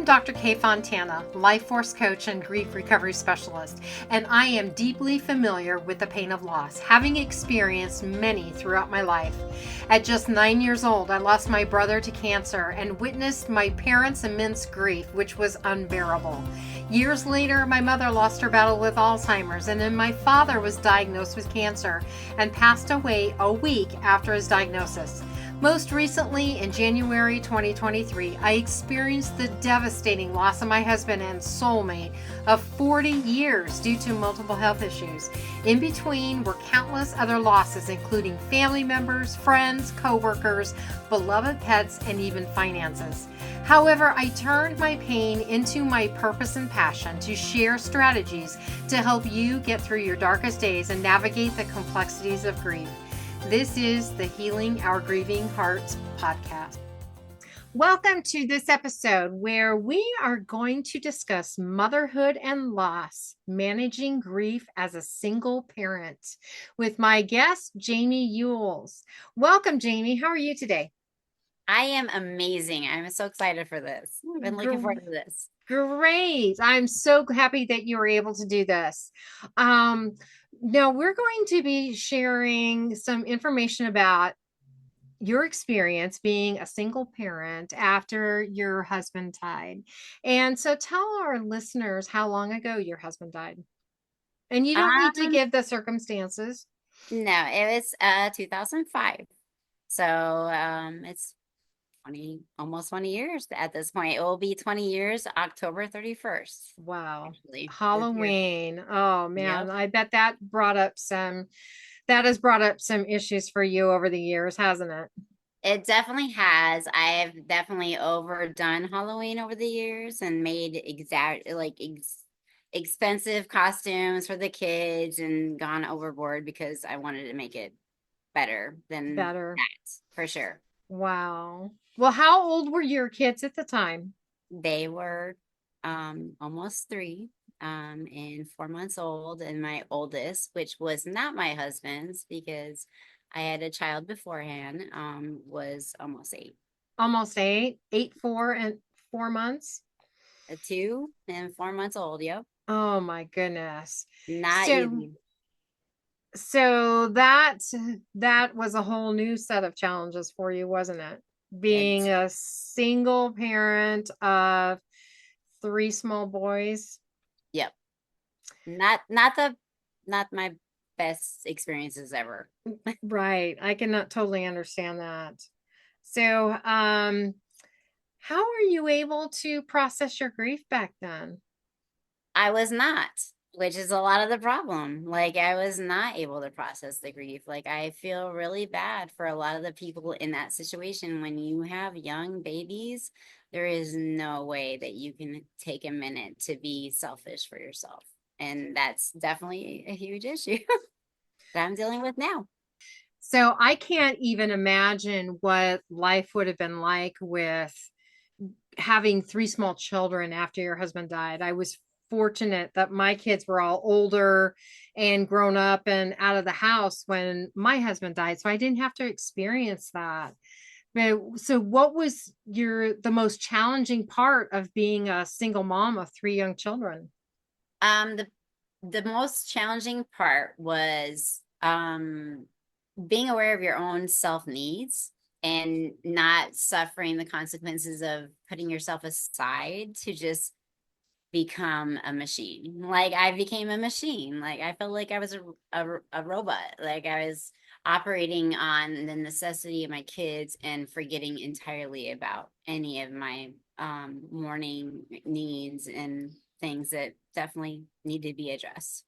I'm Dr. Kay Fontana, life force coach and grief recovery specialist, and I am deeply familiar with the pain of loss, having experienced many throughout my life. At just 9 years old, I lost my brother to cancer and witnessed my parents' immense grief, which was unbearable. Years later, my mother lost her battle with Alzheimer's, and then my father was diagnosed with cancer and passed away a week after his diagnosis. Most recently, in January 2023, I experienced the devastating loss of my husband and soulmate of 40 years due to multiple health issues. In between were countless other losses, including family members, friends, co-workers, beloved pets, and even finances. However, I turned my pain into my purpose and passion to share strategies to help you get through your darkest days and navigate the complexities of grief. This is the Healing Our Grieving Hearts podcast. Welcome to this episode where we are going to discuss motherhood and loss, managing grief as a single parent with my guest, Jamie Yules. Welcome, Jamie. How are you today? I am amazing. I'm so excited for this. I've been looking forward to this. Great. I'm so happy that you were able to do this. Now we're going to be sharing some information about your experience being a single parent after your husband died. And so tell our listeners how long ago your husband died. And you don't need to Um, give the circumstances. no, it was 2005. So it's 20, almost 20 years at this point. It will be 20 years, October 31st, Wow. actually, this year. Halloween. Oh man, Yep. I bet that has brought up some issues for you over the years, hasn't it? It definitely has. I've definitely overdone Halloween over the years and made expensive costumes for the kids and gone overboard because I wanted to make it better than Better. that for sure. Wow. Well, how old were your kids at the time? They were almost 3 and 4 months old, and my oldest, which was not my husband's because I had a child beforehand, was almost 8. Almost 8, 8, 4 and 4 months. A 2 and 4 months old. Yep. Oh my goodness. Not So easy. so that was a whole new set of challenges for you, wasn't it? Being It's a single parent of three small boys. Yep. Not my best experiences ever. Right. I cannot totally understand that. So, how are you able to process your grief back then? I was not, which is a lot of the problem. Like, I was not able to process the grief. Like, I feel really bad for a lot of the people in that situation. When you have young babies, there is no way that you can take a minute to be selfish for yourself. And that's definitely a huge issue that I'm dealing with now. So, I can't even imagine what life would have been like with having three small children after your husband died. I was fortunate that my kids were all older and grown up and out of the house when my husband died. So I didn't have to experience that. But so what was the most challenging part of being a single mom of three young children? Um, the the most challenging part was being aware of your own self needs and not suffering the consequences of putting yourself aside to just become a machine. Like, I became a machine. Like, I felt like I was a robot. Like, I was operating on the necessity of my kids and forgetting entirely about any of my morning needs and things that definitely need to be addressed.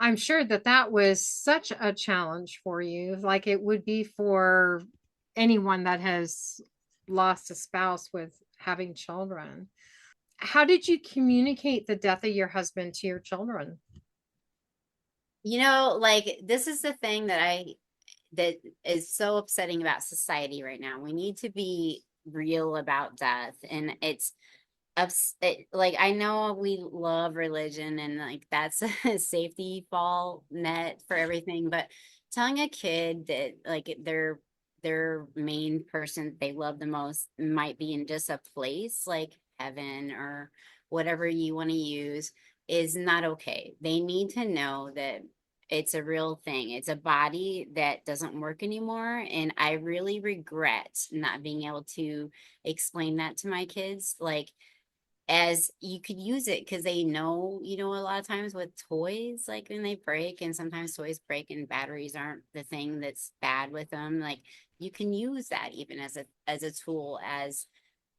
I'm sure that that was such a challenge for you, like it would be for anyone that has lost a spouse with having children. How did you communicate the death of your husband to your children? Like, this is the thing that is so upsetting about society right now. We need to be real about death, and like, I know we love religion and like that's a safety fall net for everything, but telling a kid that like their main person they love the most might be in just a place, like, heaven or whatever you want to use is not okay. They need to know that it's a real thing. It's a body that doesn't work anymore. And I really regret not being able to explain that to my kids. Like, as you could use it because they know, a lot of times with toys, like when they break, and sometimes toys break and batteries aren't the thing that's bad with them. Like, you can use that even as a tool, as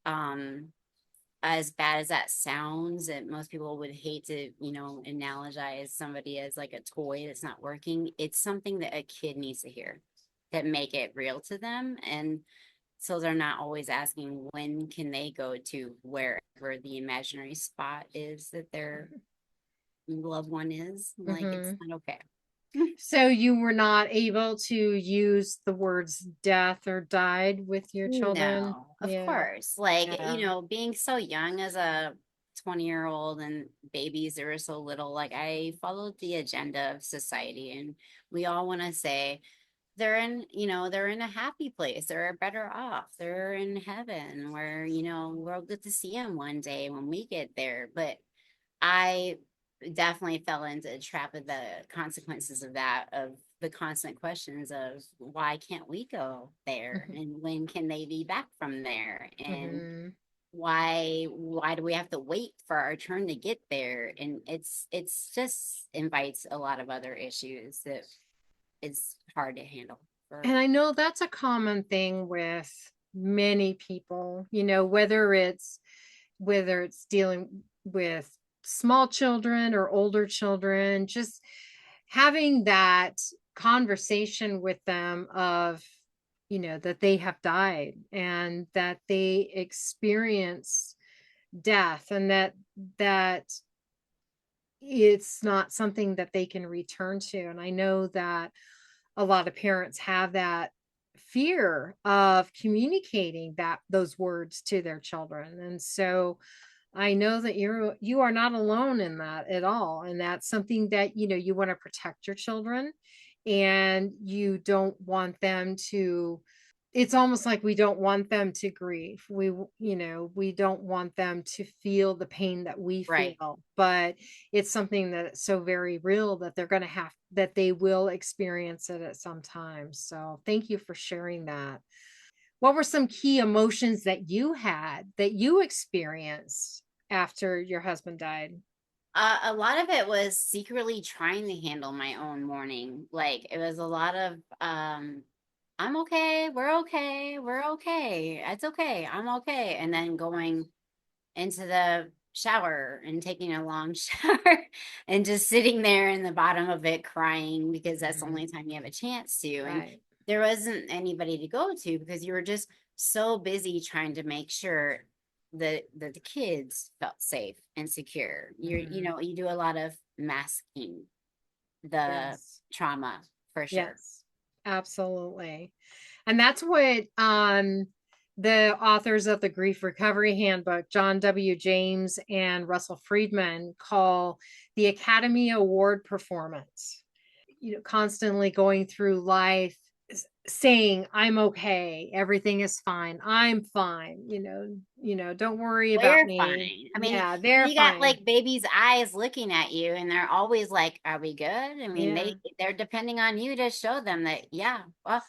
bad as that sounds, that most people would hate to, analogize somebody as like a toy that's not working. It's something that a kid needs to hear that make it real to them. And so they're not always asking when can they go to wherever the imaginary spot is that their loved one is. Like, it's Mm-hmm. not okay. So you were not able to use the words death or died with your children? No, of Yeah. course. Like, Yeah. being so young as a 20-year-old and babies that were so little, like I followed the agenda of society, and we all want to say they're in a happy place. They're better off. They're in heaven where, we'll get to see them one day when we get there. But I definitely fell into the trap of the consequences of that, of the constant questions of why can't we go there, and when can they be back from there, and Mm-hmm. why do we have to wait for our turn to get there? And it's just invites a lot of other issues that is hard to handle for. And I know that's a common thing with many people, whether it's dealing with small children or older children, just having that conversation with them of, that they have died and that they experience death, and that it's not something that they can return to. And I know that a lot of parents have that fear of communicating those words to their children. And so I know that you are not alone in that at all. And that's something that, you want to protect your children, and you don't want them to, it's almost like we don't want them to grieve. We don't want them to feel the pain that we Right. feel, but it's something that's so very real that that they will experience it at some time. So thank you for sharing that. What were some key emotions that you had, that you experienced after your husband died? A lot of it was secretly trying to handle my own mourning. Like, it was a lot of I'm okay, we're okay, we're okay, it's okay, I'm okay. And then going into the shower and taking a long shower and just sitting there in the bottom of it crying because that's the Mhm. only time you have a chance to. And Right. there wasn't anybody to go to because you were just so busy trying to make sure that the kids felt safe and secure. Mhm. You do a lot of masking the Yes. trauma for sure. Yes. Absolutely. And that's what the authors of the Grief Recovery Handbook, John W. James and Russell Friedman, call the Academy Award performance. Constantly going through life saying, I'm okay, everything is fine, I'm fine, don't worry about They're me. fine. I mean, Yeah, they're you got fine. like baby's eyes looking at you, and they're always like, "Are we good?" I mean, Yeah. they're depending on you to show them that, yeah, well,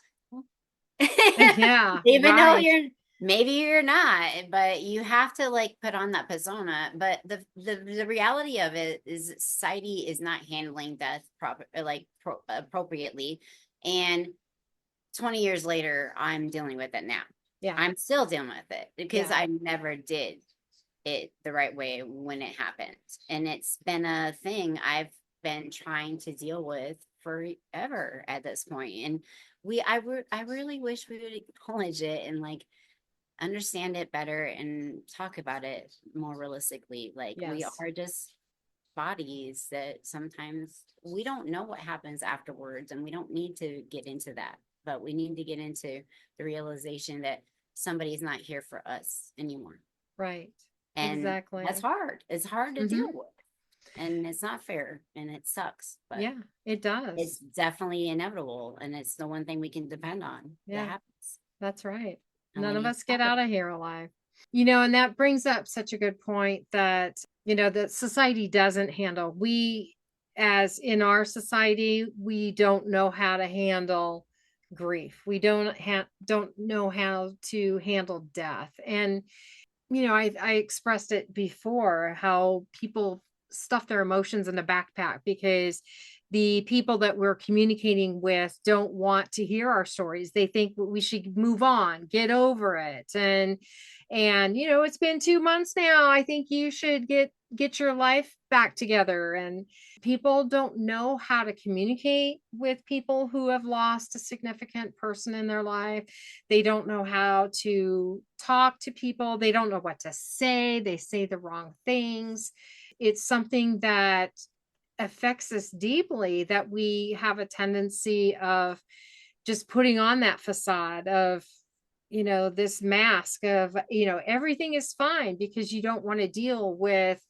Yeah, even though right. maybe you're not, but you have to like put on that persona. But the reality of it is society is not handling death appropriately, and 20 years later, I'm dealing with it now. Yeah. I'm still dealing with it because Yeah. I never did it the right way when it happened. And it's been a thing I've been trying to deal with forever at this point. And I really wish we would acknowledge it and like understand it better and talk about it more realistically. Like, we Yes. are just bodies that sometimes we don't know what happens afterwards, and we don't need to get into that, but we need to get into the realization that somebody's not here for us anymore. Right. And that's Exactly. hard. It's hard to deal Hmm. with, and it's not fair, and it sucks, but Yeah, it it's does. definitely inevitable, and it's the one thing we can depend on that Yeah, happens. that's right. And we None of need us to get talk out about of here alive. And that brings up such a good point that, that society doesn't handle. As in our society, we don't know how to handle grief. We don't know how to handle death. And I expressed it before how people stuff their emotions in the backpack because the people that we're communicating with don't want to hear our stories. They think we should move on, get over it. And it's been 2 months now. I think you should get your life back together. And people don't know how to communicate with people who have lost a significant person in their life. They don't know how to talk to people. They don't know what to say. They say the wrong things. It's something that affects us deeply, that we have a tendency of just putting on that facade of, this mask of, everything is fine, because you don't want to deal with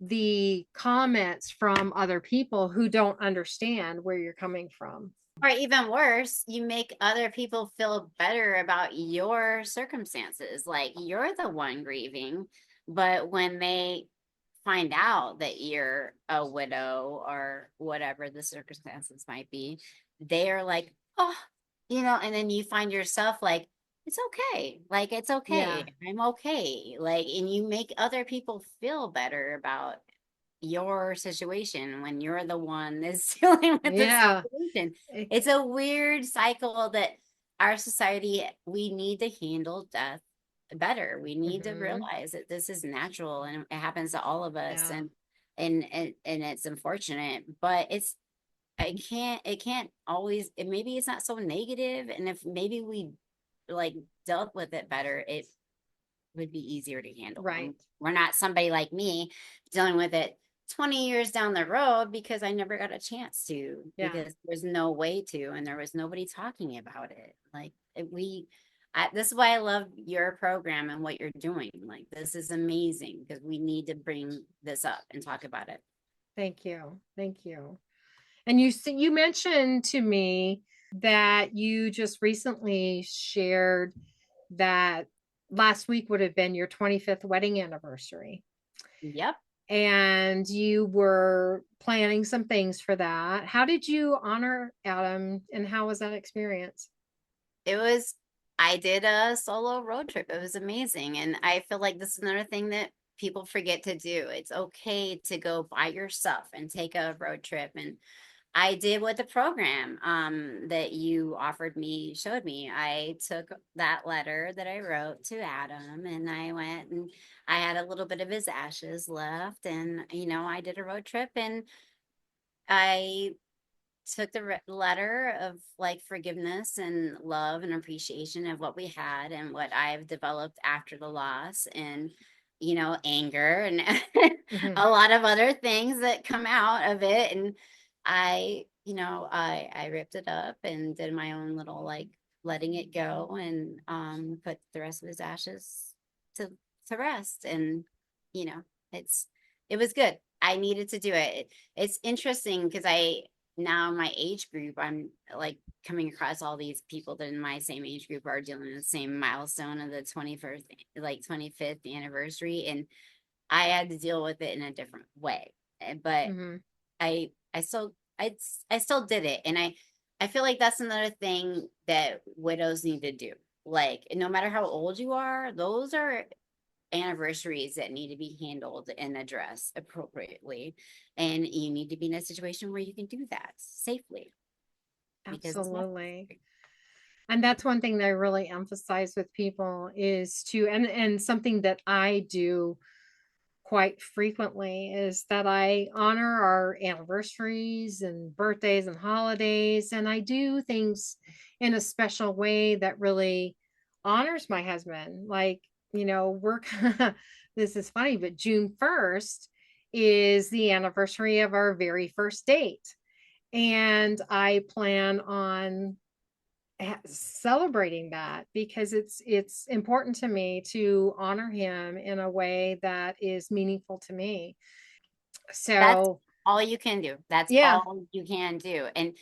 the comments from other people who don't understand where you're coming from. Or even worse, you make other people feel better about your circumstances. Like you're the one grieving, but when they find out that you're a widow or whatever the circumstances might be, they're like, oh, and then you find yourself like, it's okay. Like, it's Yeah. okay. I'm okay. Like, and you make other people feel better about your situation when you're the one that's dealing with the Yeah. situation. It's a weird cycle that our society, we need to handle death better. We need to Mm-hmm. realize that this is natural and it happens to all of us, Yeah. and it's unfortunate, but it can't always, maybe it's not so negative, and if maybe we like dealt with it better, it would be easier to handle. Right. We're not somebody like me dealing with it 20 years down the road because I never got a chance to, Yeah. because there's no way to, and there was nobody talking about it. Like this is why I love your program and what you're doing. Like, this is amazing because we need to bring this up and talk about it. Thank you. Thank you. And you mentioned to me that you just recently shared that last week would have been your 25th wedding anniversary. Yep. And you were planning some things for that. How did you honor Adam, and how was that experience? It was, I did a solo road trip. It was amazing. And I feel like this is another thing that people forget to do. It's okay to go by yourself and take a road trip. And I did what the program that you offered me showed me. I took that letter that I wrote to Adam and I went and I had a little bit of his ashes left. And, I did a road trip and I took the letter of like forgiveness and love and appreciation of what we had and what I've developed after the loss, and anger and Hmm. a lot of other things that come out of it. And I ripped it up and did my own little like letting it go, and put the rest of his ashes to rest. And you know it's it was good. I needed to do it. It's interesting because now my age group, I'm like coming across all these people that in my same age group are dealing with the same milestone of the 21st, like 25th anniversary. And I had to deal with it in a different way. But Hmm. I still did it. And I feel like that's another thing that widows need to do. Like, no matter how old you are, those are anniversaries that need to be handled and addressed appropriately. And you need to be in a situation where you can do that safely because it's Absolutely. necessary. And that's one thing that I really emphasize with people is to, and something that I do quite frequently, is that I honor our anniversaries and birthdays and holidays. And I do things in a special way that really honors my husband. Like, we're this is funny, but June 1st is the anniversary of our very first date. And I plan on celebrating that because it's important to me to honor him in a way that is meaningful to me. That's So, all you can do. That's yeah. all you can do. And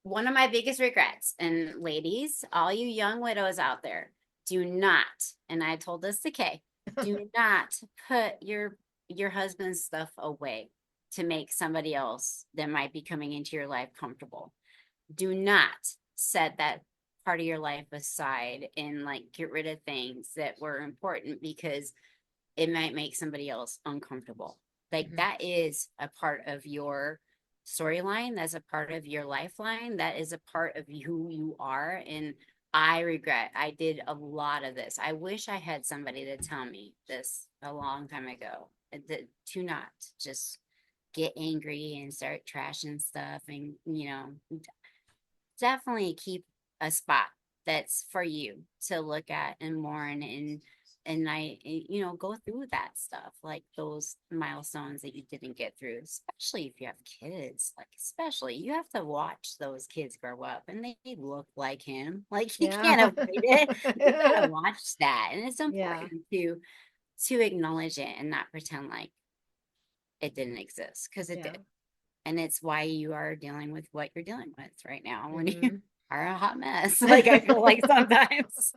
one of my biggest regrets, and ladies, all you young widows out there, do not, and I told this to Kay, do not put your husband's stuff away to make somebody else that might be coming into your life comfortable. Do not set that part of your life aside and like get rid of things that were important because it might make somebody else uncomfortable. Like Mhm. that is a part of your storyline. That's a part of your lifeline. That is a part of who you are. And I regret I did a lot of this. I wish I had somebody to tell me this a long time ago. That to not just get angry and start trashing stuff and definitely keep a spot that's for you to look at and mourn and go through that stuff, like those milestones that you didn't get through, especially if you have kids. Like especially you have to watch those kids grow up and they look like him. Like you Yeah. can't avoid it. You gotta watch that. And it's Yeah. important to acknowledge it and not pretend like it didn't exist because it Yeah. did. And it's why you are dealing with what you're dealing with right now when you Hmm. are a hot mess. Like I feel like sometimes.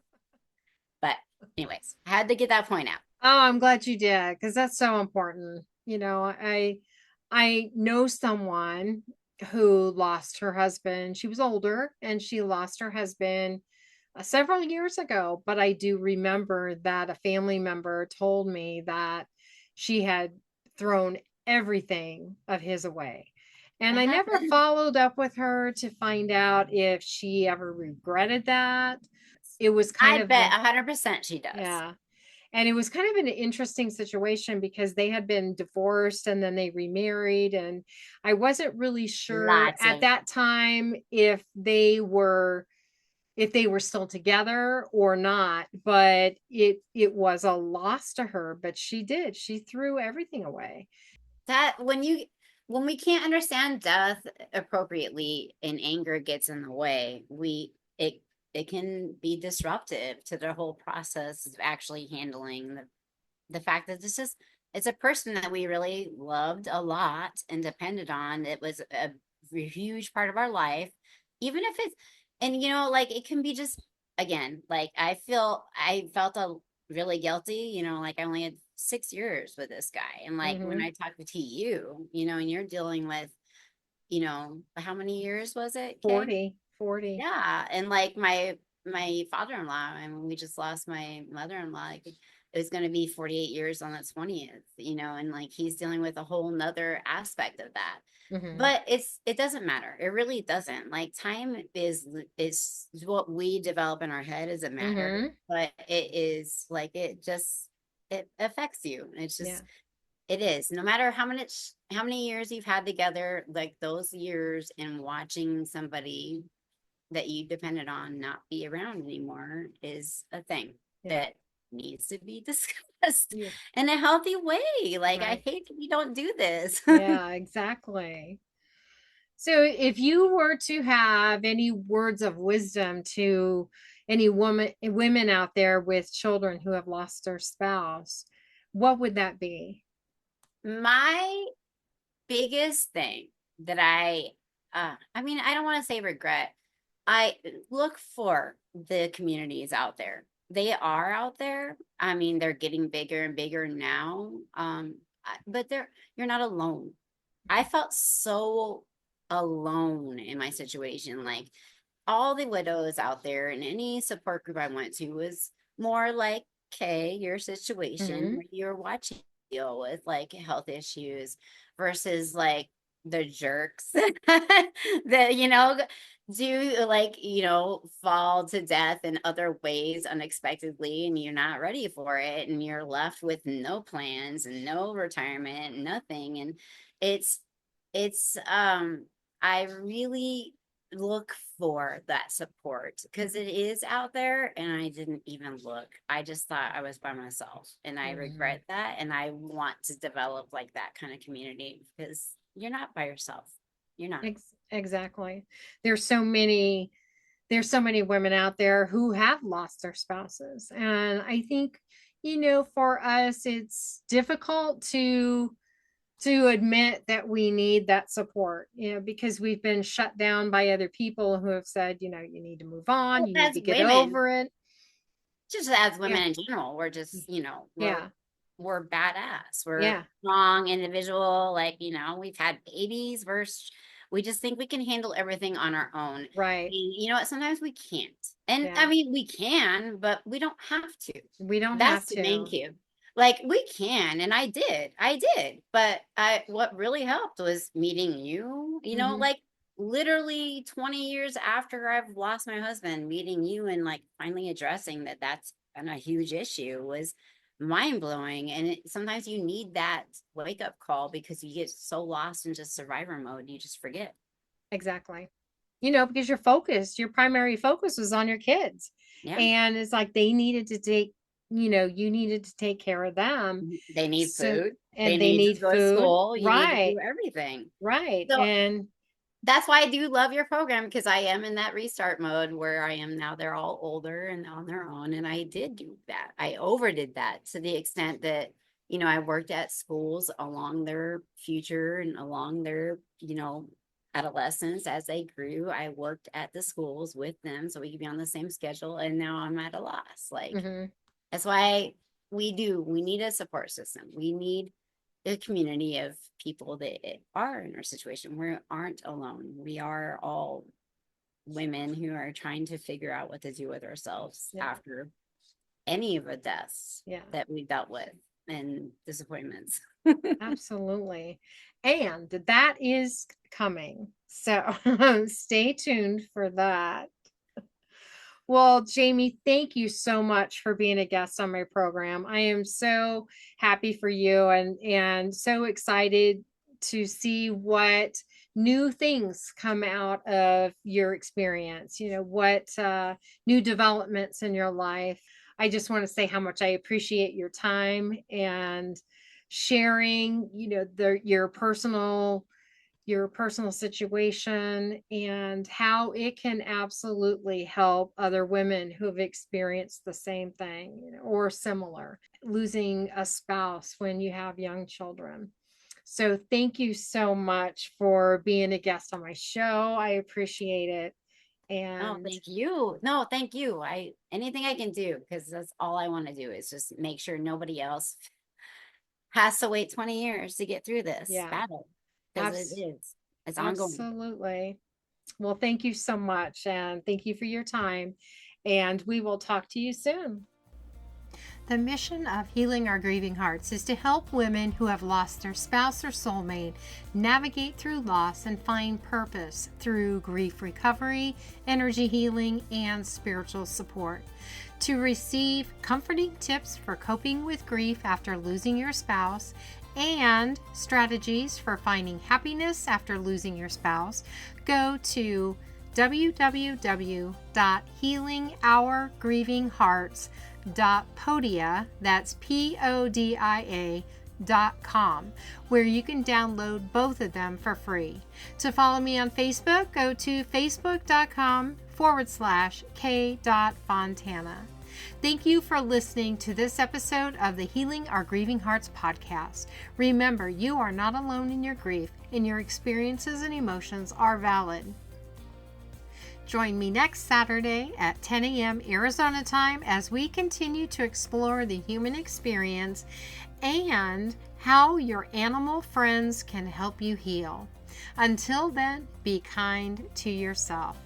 But anyways, I had to get that point out. Oh, I'm glad you did because that's so important. I know someone who lost her husband. She was older and she lost her husband several years ago, but I do remember that a family member told me that she had thrown everything of his away. And It I never happens. followed up with her to find out if she ever regretted that. It was kind I of bet 100% she does. yeah. And it was kind of an interesting situation because they had been divorced and then they remarried. And I wasn't really sure Lots at of that time if they were still together or not, but it was a loss to her, but she threw everything away. that when we can't understand death appropriately and anger gets in the way, it can be disruptive to the whole process of actually handling the fact that it's a person that we really loved a lot and depended on. It was a huge part of our life, even if it's and like it can be just again, like I felt really guilty, like I only had 6 years with this guy. And like when Hmm. I talk to you, and you're dealing with, how many years was it, Kay? 40. Yeah, and like my father-in-law, I mean, we just lost my mother-in-law. Like, it was going to be 48 years on the 20th, and like he's dealing with a whole nother aspect of that. Hmm. But it doesn't matter. It really doesn't. Like time is what we develop in our head as a matter, Hmm. but it is like it affects you. It's Yeah. just it is. No matter how many years you've had together, like those years and watching somebody that you depended on not be around anymore is a thing Yeah. that needs to be discussed Yeah. in a healthy way. Like I Right. hate that we don't do this. Yeah, exactly. So, if you were to have any words of wisdom to any women out there with children who have lost their spouse, what would that be? My biggest thing that I mean, I don't want to say regret. I look for the communities out there. They are out there. I mean, they're getting bigger and bigger now. But you're not alone. I felt so alone in my situation. Like all the widows out there and any support group I went to was more like, okay, your situation Hmm. where you're watching deal with like health issues versus like the jerks that do like fall to death in other ways unexpectedly and you're not ready for it and you're left with no plans and no retirement, nothing. And it's it's I really look for that support because it is out there and I didn't even look. I just thought I was by myself and I Hmm. regret that and I want to develop like that kind of community because you're not by yourself. You're not. Exactly. There's so many there's so many women out there who have lost their spouses. And I think, for us it's difficult to admit that we need that support, because we've been shut down by other people who have said, you need to move on, Well, you need as to get women, over it. just as women Yeah. in general, we're just, Yeah. we're badass. We're Yeah. strong individual. Like, we've had babies. We just think we can handle everything on our own. And Right. you know what? Sometimes we can't. And I Yeah. mean, we can, but we don't have to. We don't That's have the main to. key. Like we can, and I did. But what really helped was meeting you, Hmm. like literally 20 years after I've lost my husband, meeting you and like finally addressing that that's a huge issue was mind blowing. And sometimes you need that wake up call because you get so lost in just survivor mode, you just forget. Exactly. Because your primary focus was on your kids. Yeah. And it's like they needed to take, you needed to take care of them. They need So, food. They and they need to need go to food. school. You need to Right. do everything. Right. So And that's why I do love your program because I am in that restart mode where I am now. They're all older and on their own. And I did do that. I overdid that to the extent that, I worked at schools along their future and along their, adolescence as they grew. I worked at the schools with them so we could be on the same schedule. And now I'm at a loss. Like, mhm, that's why we need a support system. We need a community of people that are in our situation. We aren't alone. We are all women who are trying to figure out what to do with ourselves yeah, after any of the deaths yeah, that we dealt with and disappointments. absolutely. And that is coming. So stay tuned for that. Well, Jamie, thank you so much for being a guest on my program. I am so happy for you and so excited to see what new things come out of your experience, what new developments in your life. I just want to say how much I appreciate your time and sharing, your personal situation and how it can absolutely help other women who have experienced the same thing, or similar, losing a spouse when you have young children. So thank you so much for being a guest on my show. I appreciate it. No, And thank you. No, thank you. Anything I can do because that's all I want to do is just make sure nobody else has to wait 20 years to get through this yeah, battle because abs- it's ongoing. absolutely. Well, thank you so much. And thank you for your time. And we will talk to you soon. The mission of Healing Our Grieving Hearts is to help women who have lost their spouse or soulmate navigate through loss and find purpose through grief recovery, energy healing, and spiritual support. To receive comforting tips for coping with grief after losing your spouse and strategies for finding happiness after losing your spouse, go to www.healingourgrievinghearts.podia, that's PODIA.com, where you can download both of them for free. To follow me on Facebook, go to facebook.com/k.fontana. Thank you for listening to this episode of the Healing Our Grieving Hearts podcast. Remember, you are not alone in your grief, and your experiences and emotions are valid. Join me next Saturday at 10 a.m. Arizona time as we continue to explore the human experience and how your animal friends can help you heal. Until then, be kind to yourself.